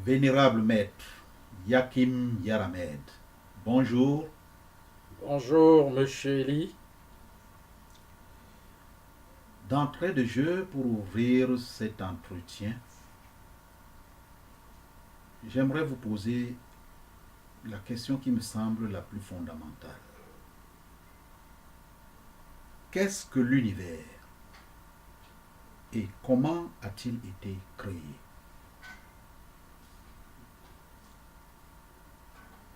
Vénérable maître Yakim Yaramed, bonjour. Bonjour, monsieur Eli. D'entrée de jeu, pour ouvrir cet entretien, j'aimerais vous poser la question qui me semble la plus fondamentale. Qu'est-ce que l'univers et comment a-t-il été créé?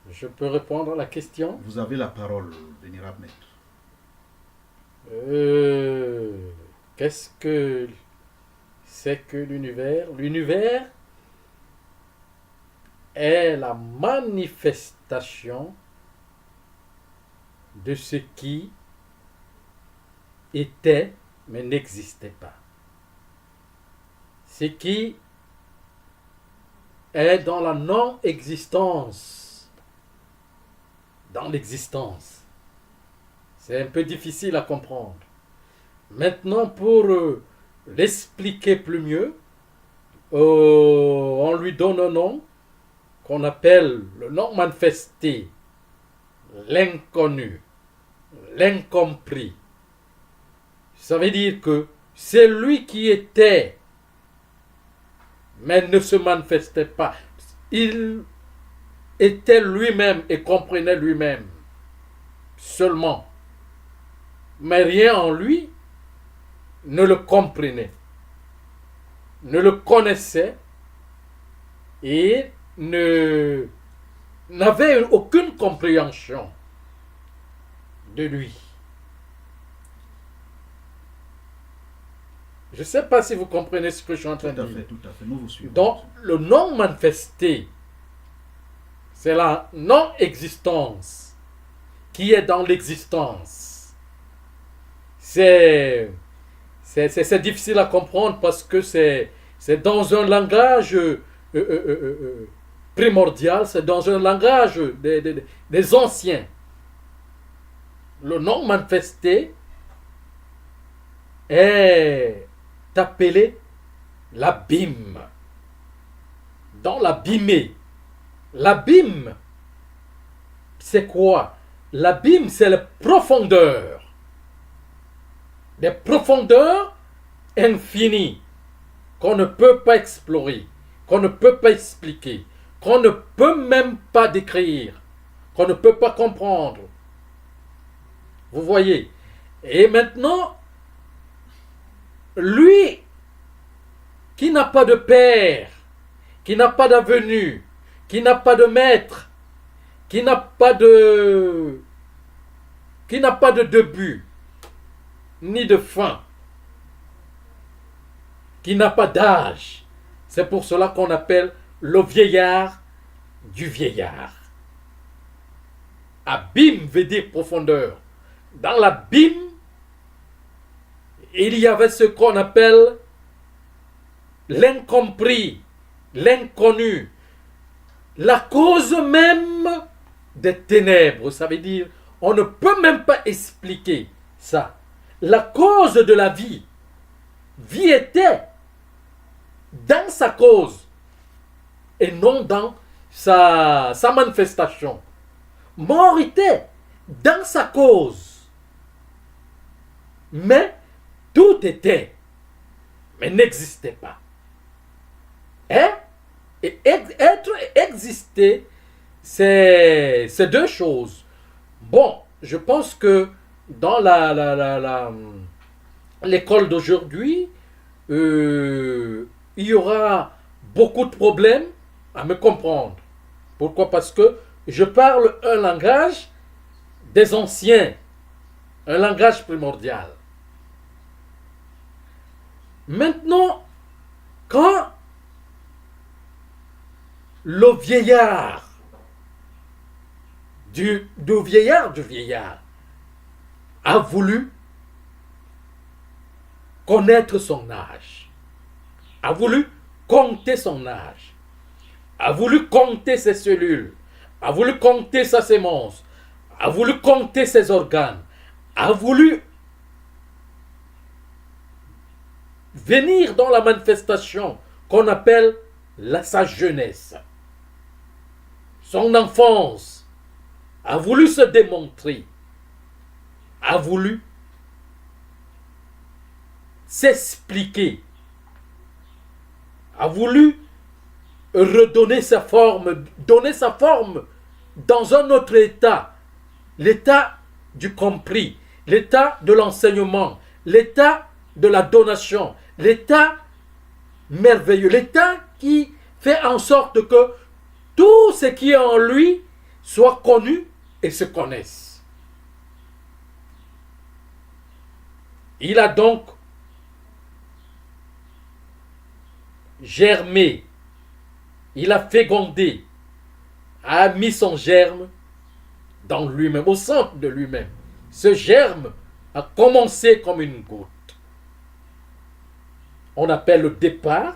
Je peux répondre à la question? Vous avez la parole, vénérable maître. Qu'est-ce que c'est que l'univers? L'univers est la manifestation de ce qui était mais n'existait pas. Ce qui est dans la non-existence, dans l'existence. C'est un peu difficile à comprendre. Maintenant, pour l'expliquer plus mieux, on lui donne un nom qu'on appelle le non manifesté, l'inconnu, l'incompris. Ça veut dire que c'est lui qui était, mais ne se manifestait pas. Il était lui-même et comprenait lui-même seulement. Mais rien en lui ne le comprenait, ne le connaissait et n'avait aucune compréhension de lui. Je ne sais pas si vous comprenez ce que je suis en train de dire. Tout à fait, nous vous suivons. Donc, le non manifesté, c'est la non-existence qui est dans l'existence. C'est difficile à comprendre parce que c'est dans un langage primordial, c'est dans un langage des anciens. Le non manifesté est appelé l'abîme. Dans l'abîmé. L'abîme, c'est quoi? L'abîme, c'est la profondeur. Des profondeurs infinies qu'on ne peut pas explorer, qu'on ne peut pas expliquer, qu'on ne peut même pas décrire, qu'on ne peut pas comprendre. Vous voyez? Et maintenant, lui qui n'a pas de père, qui n'a pas d'avenue, qui n'a pas de maître, qui n'a pas de début, ni de fin, qui n'a pas d'âge. C'est pour cela qu'on appelle le vieillard du vieillard. Abîme veut dire profondeur. Dans l'abîme, il y avait ce qu'on appelle l'incompris, l'inconnu, la cause même des ténèbres. Ça veut dire, on ne peut même pas expliquer ça. La cause de la vie. Vie était dans sa cause et non dans sa manifestation. Mort était dans sa cause. Mais tout était, mais n'existait pas. Et être et exister, c'est deux choses. Bon, je pense que dans l'école d'aujourd'hui, il y aura beaucoup de problèmes à me comprendre. Pourquoi? Parce que je parle un langage des anciens, un langage primordial. Maintenant, quand le vieillard du vieillard a voulu connaître son âge, a voulu compter son âge, a voulu compter ses cellules, a voulu compter sa sémence, a voulu compter ses organes, a voulu venir dans la manifestation qu'on appelle sa jeunesse, son enfance, a voulu se démontrer, a voulu s'expliquer, a voulu redonner sa forme, donner sa forme dans un autre état, l'état du compris, l'état de l'enseignement, l'état de la donation, l'état merveilleux, l'état qui fait en sorte que tout ce qui est en lui soit connu et se connaisse. Il a donc germé, il a fécondé, a mis son germe dans lui-même, au centre de lui-même. Ce germe a commencé comme une goutte. On appelle le départ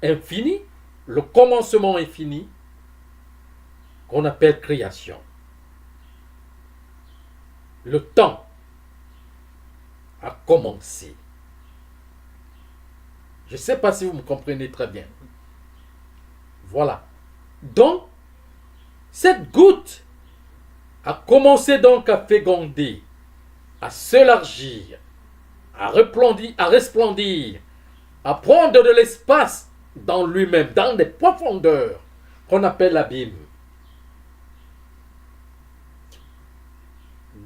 infini, le commencement infini, qu'on appelle création. Le temps a commencé. Je ne sais pas si vous me comprenez très bien. Voilà. Donc, cette goutte a commencé donc à féconder, à s'élargir, à resplendir, à prendre de l'espace dans lui-même, dans des profondeurs qu'on appelle l'abîme.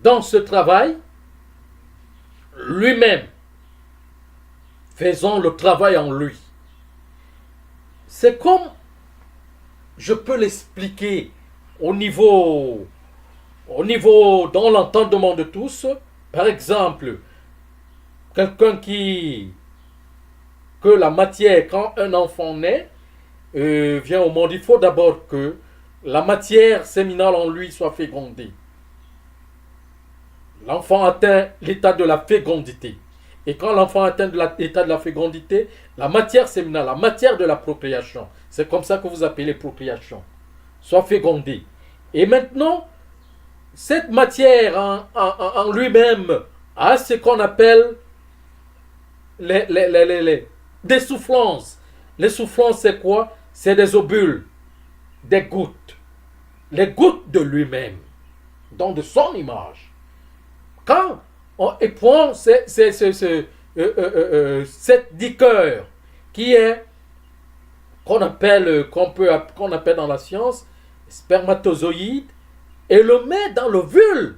Dans ce travail, lui-même, faisons le travail en lui. C'est comme, je peux l'expliquer au niveau dans l'entendement de tous. Par exemple, quelqu'un que la matière, quand un enfant naît, vient au monde, il faut d'abord que la matière séminale en lui soit fécondée. L'enfant atteint l'état de la fécondité. Et quand l'enfant atteint l'état de la fécondité, la matière séminale, la matière de la procréation, c'est comme ça que vous appelez procréation, soit fécondée. Et maintenant, cette matière en lui-même a ce qu'on appelle des soufflances. Les soufflances, c'est quoi? C'est des ovules, des gouttes. Les gouttes de lui-même, donc de son image. Quand on prend cette liqueur qui est qu'on appelle dans la science spermatozoïde, et le met dans l'ovule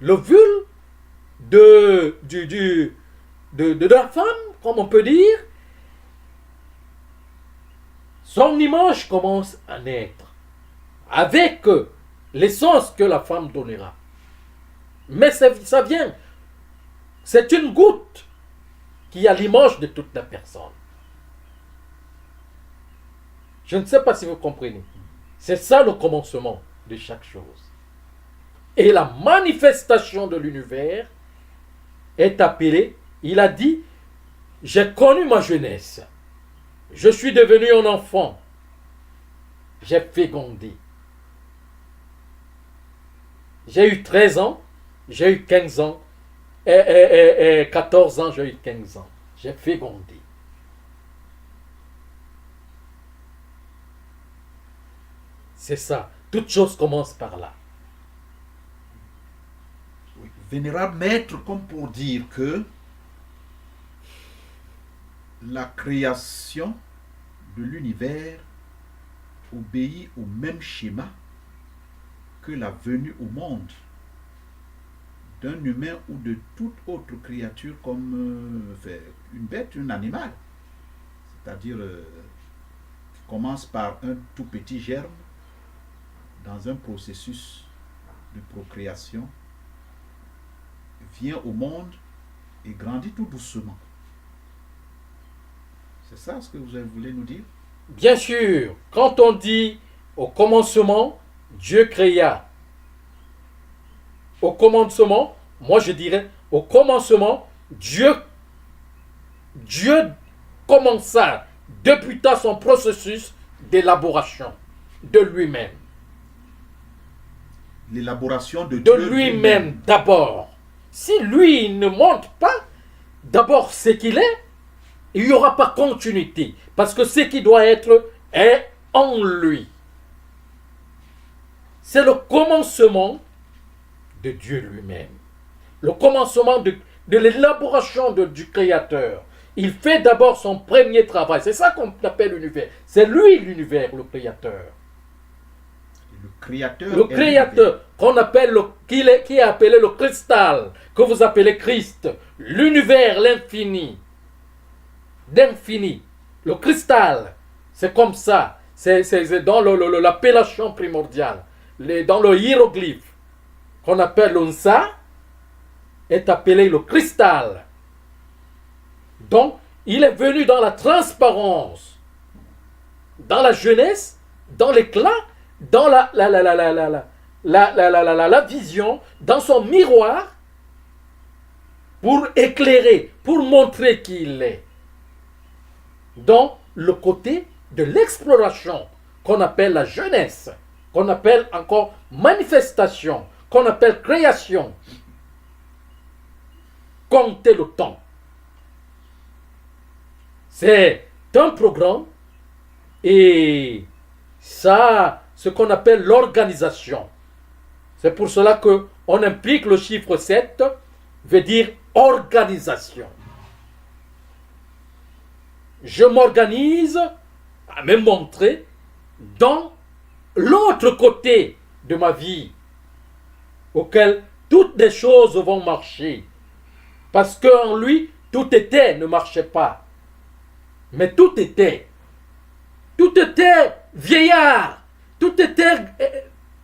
de la femme, comme on peut dire, son image commence à naître avec l'essence que la femme donnera. Mais ça vient, c'est une goutte qui a l'image de toute la personne. Je ne sais pas si vous comprenez. C'est ça le commencement de chaque chose. Et la manifestation de l'univers est appelée, il a dit, j'ai connu ma jeunesse. Je suis devenu un enfant. J'ai fécondé. J'ai eu 13 ans, j'ai eu 15 ans, et 14 ans, j'ai eu 15 ans. J'ai fécondé. C'est ça. Toute chose commence par là. Oui. Vénérable maître, comme pour dire que la création de l'univers obéit au même schéma que la venue au monde d'un humain ou de toute autre créature comme une bête, un animal. C'est-à-dire qui commence par un tout petit germe dans un processus de procréation, vient au monde et grandit tout doucement. C'est ça ce que vous voulez nous dire? Bien sûr, quand on dit au commencement, Dieu créa. Au commencement, moi je dirais, au commencement, Dieu commença, débuta son processus d'élaboration de lui-même. L'élaboration de Dieu lui-même d'abord. Si lui ne montre pas d'abord ce qu'il est, il n'y aura pas continuité. Parce que ce qui doit être est en lui. C'est le commencement de Dieu lui-même. Le commencement de l'élaboration du Créateur. Il fait d'abord son premier travail. C'est ça qu'on appelle l'univers. C'est lui l'univers, le Créateur. Le Créateur. Le Créateur, qu'on appelle qui est appelé le cristal, que vous appelez Christ. L'univers, l'infini. D'infini. Le cristal, c'est comme ça. C'est dans l'appellation primordiale. Dans le hiéroglyphe qu'on appelle l'Unsa, est appelé le cristal. Donc, il est venu dans la transparence, dans la jeunesse, dans l'éclat, dans la vision, dans son miroir, pour éclairer, pour montrer qui il est. Dans le côté de l'exploration, qu'on appelle la jeunesse, qu'on appelle encore manifestation, qu'on appelle création. Compter le temps. C'est un programme et ça, ce qu'on appelle l'organisation. C'est pour cela qu'on implique le chiffre 7, veut dire organisation. Je m'organise à me montrer dans l'autre côté de ma vie, auquel toutes les choses vont marcher. Parce qu'en lui, tout était, ne marchait pas. Mais tout était vieillard, tout était,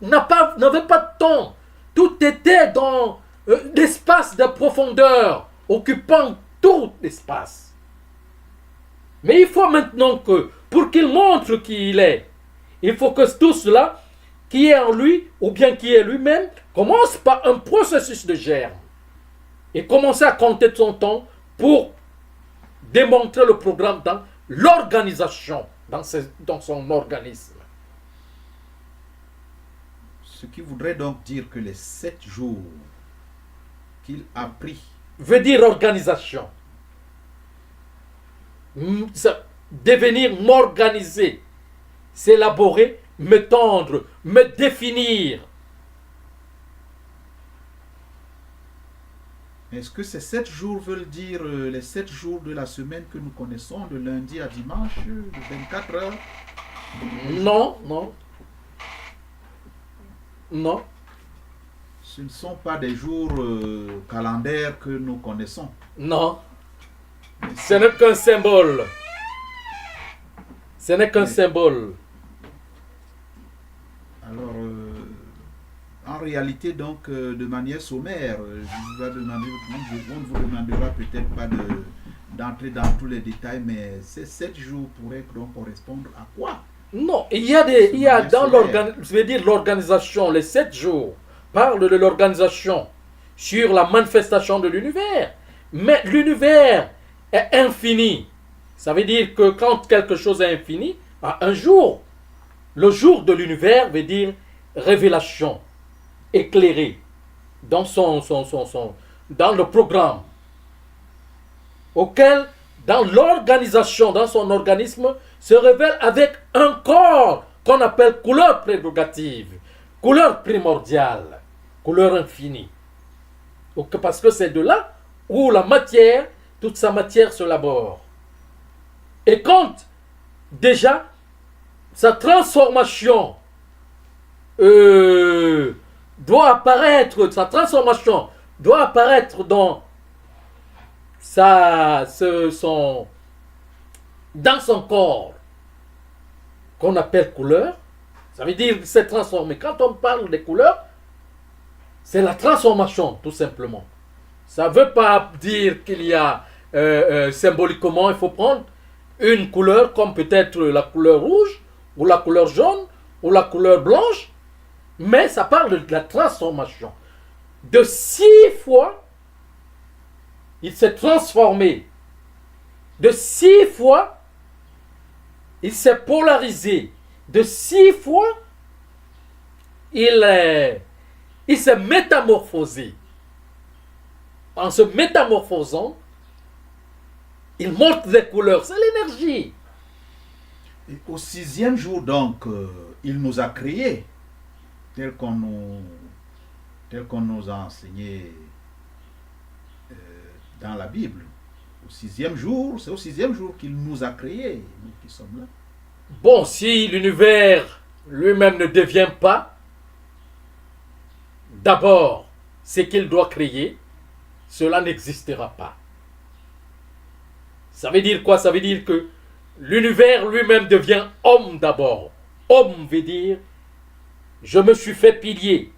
n'avait pas de temps, tout était dans l'espace de profondeur, occupant tout l'espace. Mais il faut maintenant que, pour qu'il montre qui il est, il faut que tout cela, qui est en lui, ou bien qui est lui-même, commence par un processus de germe. Et commencer à compter son temps pour démontrer le programme dans l'organisation, dans son organisme. Ce qui voudrait donc dire que les 7 jours qu'il a pris veut dire organisation. Devenir, m'organiser, s'élaborer, me tendre, me définir. Est-ce que ces 7 jours veulent dire les 7 jours de la semaine que nous connaissons, de lundi à dimanche, de 24 heures? Non, non. Non. Ce ne sont pas des jours calendaires que nous connaissons. Non. Ce n'est qu'un symbole. Ce n'est qu'un symbole. Alors, en réalité, donc, de manière sommaire, on ne vous demandera peut-être pas d'entrer dans tous les détails, mais ces 7 jours pourraient donc correspondre à quoi? Non, il y a dans l'organisation, les 7 jours, parle de l'organisation sur la manifestation de l'univers. Mais l'univers est infini. Ça veut dire que quand quelque chose est infini, à un jour, le jour de l'univers veut dire révélation, éclairé dans dans le programme auquel, dans l'organisation, dans son organisme, se révèle avec un corps qu'on appelle couleur prérogative, couleur primordiale, couleur infinie. Parce que c'est de là où la matière, toute sa matière se labore. Et quand déjà sa transformation doit apparaître, dans dans son corps, qu'on appelle couleur, ça veut dire c'est transformé. Quand on parle des couleurs, c'est la transformation, tout simplement. Ça ne veut pas dire qu'il y a symboliquement, il faut prendre une couleur comme peut-être la couleur rouge, ou la couleur jaune, ou la couleur blanche, mais ça parle de la transformation. De 6 fois, il s'est transformé. De 6 fois, il s'est polarisé. De 6 fois, il s'est métamorphosé. En se métamorphosant, Il montre des couleurs, c'est l'énergie. Et au sixième jour, donc, il nous a créés, tel qu'on nous a enseigné dans la Bible. Au sixième jour, c'est au sixième jour qu'il nous a créés, nous qui sommes là. Bon, si l'univers lui-même ne devient pas, d'abord, ce qu'il doit créer, cela n'existera pas. Ça veut dire quoi? Ça veut dire que l'univers lui-même devient homme d'abord. Homme veut dire, je me suis fait pilier.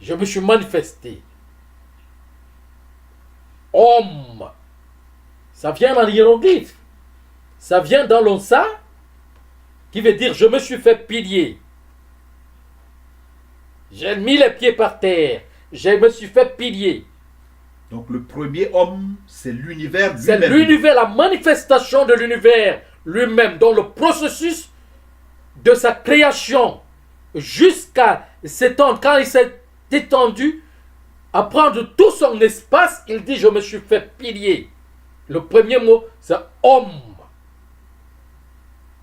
Je me suis manifesté. Homme. Ça vient dans l'hiéroglyphe. Ça vient dans l'onsa, qui veut dire je me suis fait pilier. J'ai mis les pieds par terre. Je me suis fait pilier. Donc le premier homme, c'est l'univers lui-même. C'est l'univers, la manifestation de l'univers lui-même, dans le processus de sa création, jusqu'à s'étendre. Quand il s'est étendu, à prendre tout son espace, il dit je me suis fait pilier. Le premier mot, c'est homme.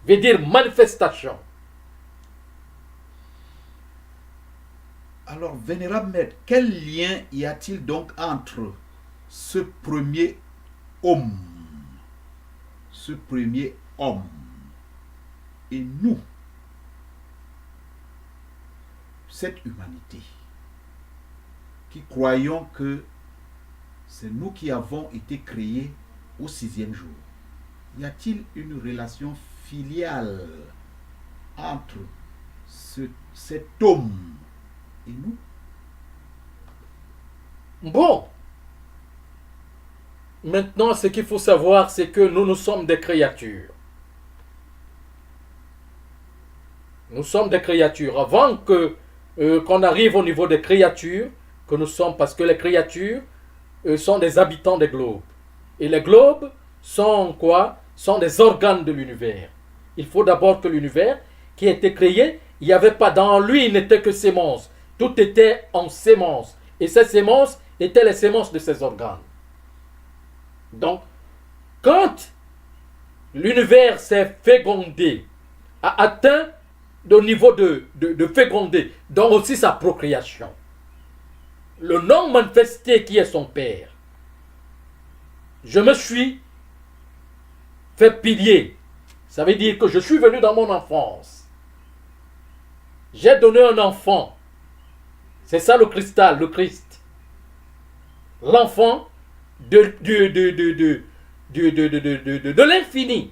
Veut dire manifestation. Alors, vénérable maître, quel lien y a-t-il donc entre ce premier homme, et nous, cette humanité, qui croyons que c'est nous qui avons été créés au sixième jour? Y a-t-il une relation filiale entre cet homme et nous? Bon. Maintenant, ce qu'il faut savoir, c'est que nous sommes des créatures. Nous sommes des créatures. Avant qu'on arrive au niveau des créatures, que nous sommes, parce que les créatures sont des habitants des globes. Et les globes sont quoi? Sont des organes de l'univers. Il faut d'abord que l'univers, qui a été créé, il n'y avait pas dans lui, il n'était que sémence. Tout était en sémence. Et ces sémences étaient les sémences de ces organes. Donc, quand l'univers s'est fécondé, a atteint le niveau de fécondé, donc aussi sa procréation, le non manifesté qui est son père, je me suis fait pilier. Ça veut dire que je suis venu dans mon enfance. J'ai donné un enfant. C'est ça le cristal, le Christ. L'enfant de l'infini.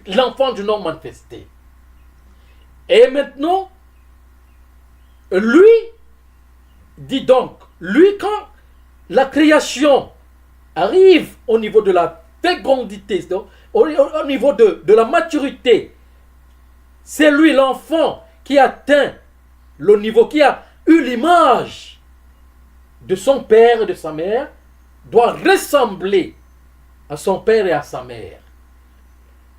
L'enfant du non manifesté. Et maintenant, lui, dit donc, lui quand la création arrive au niveau de la fécondité, au niveau de la maturité, c'est lui l'enfant qui atteint le niveau, qui a eu l'image de son père et de sa mère, doit ressembler à son père et à sa mère.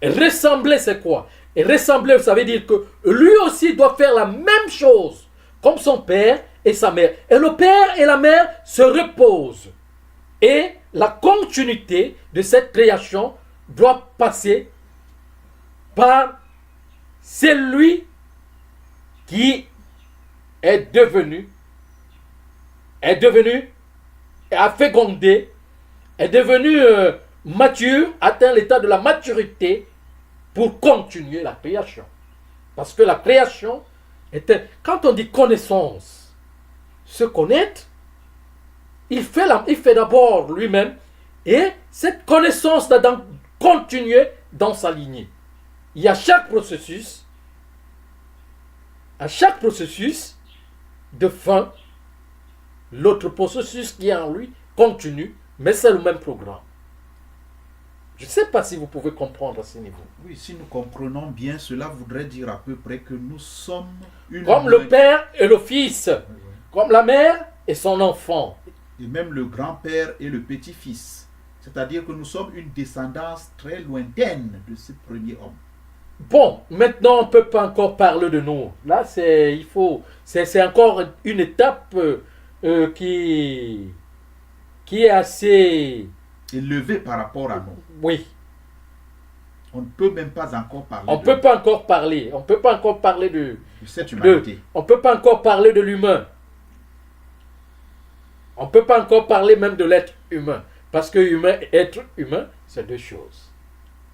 Et ressembler, c'est quoi? Et ressembler, ça veut dire que lui aussi doit faire la même chose comme son père et sa mère. Et le père et la mère se reposent. Et la continuité de cette création doit passer par celui qui est devenu, a fécondé, est devenu mature, atteint l'état de la maturité pour continuer la création. Parce que la création était, quand on dit connaissance, se connaître, il fait d'abord lui-même, et cette connaissance doit continuer dans sa lignée. Il y a à chaque processus de fin, l'autre processus qui est en lui continue, mais c'est le même programme. Je ne sais pas si vous pouvez comprendre à ce niveau. Oui, si nous comprenons bien, cela voudrait dire à peu près que nous sommes une... Comme le père et le fils, comme la mère et son enfant. Et même le grand-père et le petit-fils. C'est-à-dire que nous sommes une descendance très lointaine de ce premier homme. Bon, maintenant on ne peut pas encore parler de nous. Là, c'est encore une étape qui qui est assez... élevé par rapport à nous. Oui, On ne peut même pas encore parler on ne peut pas encore parler. On ne peut pas encore parler de cette humanité. on peut pas encore parler de l'humain. On ne peut pas encore parler même de l'être humain. Parce que humain et être humain, c'est deux choses.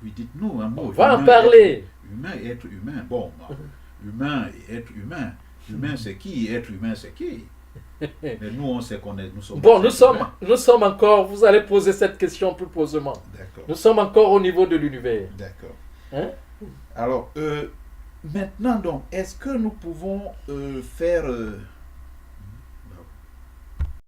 Oui, dites-nous un mot. On va en Humain, parler. Humain et être humain. Bon, humain et être humain. Humain, c'est qui? Être humain, c'est qui? Mais nous, on sait qu'on est. Nous sommes Bon, des humains. nous sommes encore, vous allez poser cette question plus posément. D'accord. Nous sommes encore au niveau de l'univers. D'accord. Hein? Alors, maintenant, donc, est-ce que nous pouvons faire